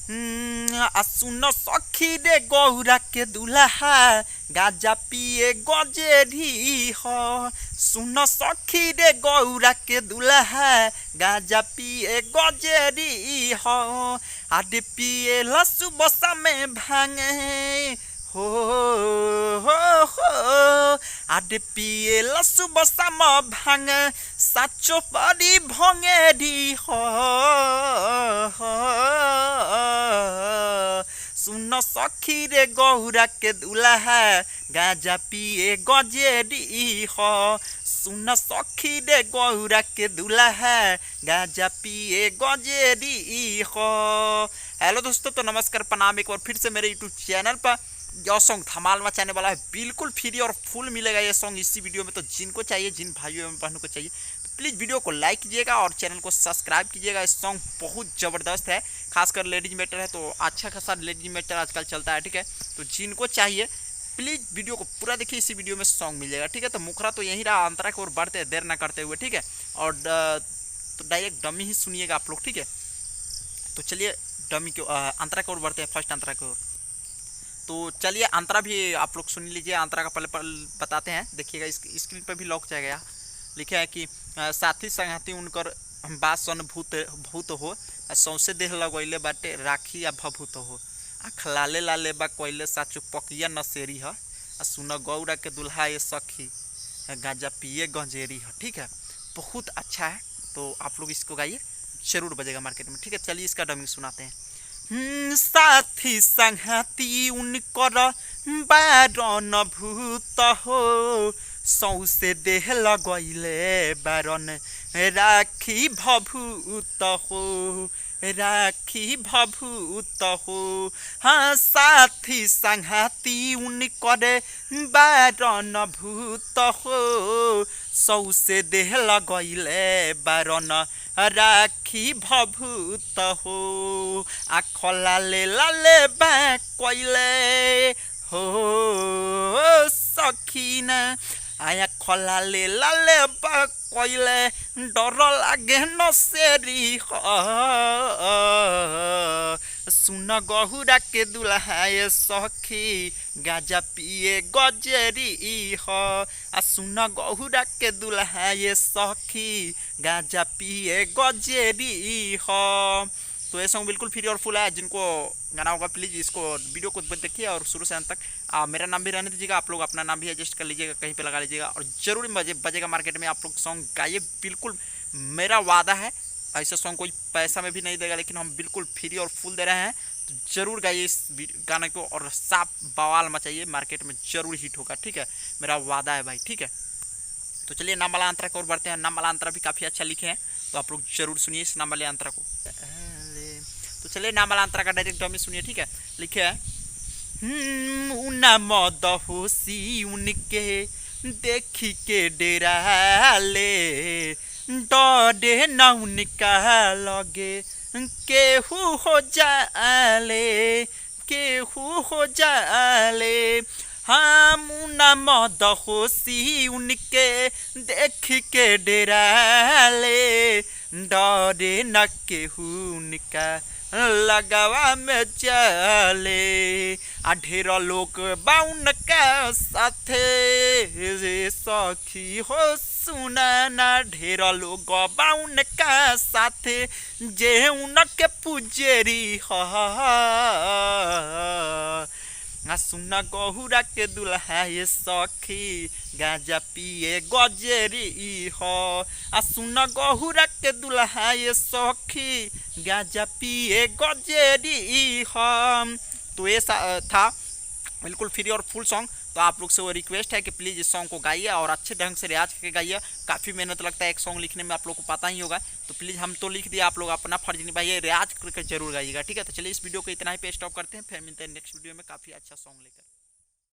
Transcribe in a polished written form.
सुन सखी रे गौरा के दुल्हा गाजा पिए गजेरी हो। सुन सखी रे गौरा के दुल्हा गाजा पिए गजेरी हो। आडे पिए लसु बसा में भांगे हो आडे पिए लसु बसा में भांग साचो परी भंगेरी हो। सुन सखी रे गौरा के दुल्हा गाजा पिए गजेरी हो। सुन सखी रे गौरा के दुल्हा गाजा पिए गजेरी हो। हेलो दोस्तों, तो नमस्कार प्रणाम एक बार फिर से मेरे यूट्यूब चैनल पर। यह सॉन्ग धमाल मचाने वाला है, बिल्कुल फ्री और फुल मिलेगा ये सॉन्ग इसी वीडियो में। तो जिनको चाहिए, जिन भाइयों एवं बहनों को चाहिए, तो प्लीज़ वीडियो को लाइक कीजिएगा और चैनल को सब्सक्राइब कीजिएगा। ये सॉन्ग बहुत ज़बरदस्त है, खासकर लेडीज मैटर है तो अच्छा खासा लेडीज मैटर आजकल चलता है, ठीक है। तो जिनको चाहिए प्लीज़ वीडियो को पूरा देखिए, इसी वीडियो में सॉन्ग मिल जाएगा, ठीक है। तो मुखरा तो यही रहा, अंतरा की ओर बढ़ते हैं देर ना करते हुए, ठीक है। और तो डायरेक्ट डमी ही सुनिएगा आप लोग, ठीक है। तो चलिए डमी की अंतरा की ओर बढ़ते हैं, फर्स्ट अंतरा की ओर। तो चलिए अंतरा भी आप लोग सुन लीजिए। अंतरा का पहले बताते हैं, देखिएगा स्क्रीन पर भी लॉक जाएगा। लिखा है कि साथी संगाती उनकर बासन भूत भूत हो, सौसे देह लगैले बाटे राखी या भभूत हो। आँख लाले लाले बा कोयले साचो पकिया नसेरी है। सुन गौरा के दुल्हा ये सखी गांजा पिए गंजेरी है, ठीक है। बहुत अच्छा है, तो आप लोग इसको गाइए, जरूर बजेगा मार्केट में, ठीक है। चलिए इसका डबिंग सुनाते हैं। साथी संगति उनकर बारन भूत हो, सौसे देह लगैले बारन राखी भभूत हो, राखी भभूत हो। हाँ, साथी संगति उनकर बारन भूत हो, सौसे देह लगैले बारन राखी भभूत हो। आँख लाले लाले बा कोइले हो सखीना, आँख लाले लाले बा कोइले डर लागे नसेरी हो। सुन गहुरा के दुल्हा ये सखी गाजा पिए गजेरी हो। सुन गहुरा के दुल्हा ये सखी गाजा पिए गजेरी हो। तो ये सॉन्ग बिल्कुल फ्री और फुल है, जिनको गाना होगा प्लीज़ इसको वीडियो को देखिए और शुरू से अंत तक। मेरा नाम भी रहने दीजिएगा, आप लोग अपना नाम भी एडजस्ट कर लीजिएगा, कहीं पे लगा लीजिएगा और जरूर बजेगा मार्केट में। आप लोग सॉन्ग गाइए, बिल्कुल मेरा वादा है। ऐसे सॉन्ग कोई पैसा में भी नहीं देगा, लेकिन हम बिल्कुल फ्री और फुल दे रहे हैं। तो जरूर गाइए इस गाने को और साफ बवाल मचाइए, मार्केट में जरूर हिट होगा, ठीक है। मेरा वादा है भाई, ठीक है। तो चलिए नाम वाला अंतरा की ओर बढ़ते हैं। नाम वाला अंतरा भी काफ़ी अच्छा लिखे हैं, तो आप लोग जरूर सुनिए इस नाम वाले अंतरा को। तो चलिए नाम वाला अंतरा का डायरेक्ट डमी सुनिए, ठीक है। लिखे है उना मद होसी उनके देखी के डेरा ले, डरे न उनका लगे केहू हो जाले, केहू हो जाले। हाँ, मुना मद होसी उनके देख के डेरा ले, डरे न केहू उनका लगावा में चले। ढेर लोग बाउन का साथे सखी हो सुनाना, ढेर लोग बाउन का साथे जे उनके पुजेरी हो। सुन गहुरा के दुल्हा ये सखी गाजा पिए गजेरी हो। सुन गहुरा के दुल्हा ये सखी गाजा पिए गजेरी हो। तो ये था बिल्कुल फ्री और फुल सॉन्ग। तो आप लोग से वो रिक्वेस्ट है कि प्लीज़ इस सॉन्ग को गाइए और अच्छे ढंग से रियाज करके गाइए। काफ़ी मेहनत लगता है एक सॉन्ग लिखने में, आप लोग को पता ही होगा। तो प्लीज़ हम तो लिख दिया, आप लोग अपना फर्ज निभाइए, रियाज करके जरूर गाइएगा, ठीक है। तो चलिए इस वीडियो को इतना ही पे स्टॉप करते हैं, फिर मिलते हैं नेक्स्ट वीडियो में काफ़ी अच्छा सॉन्ग लेकर।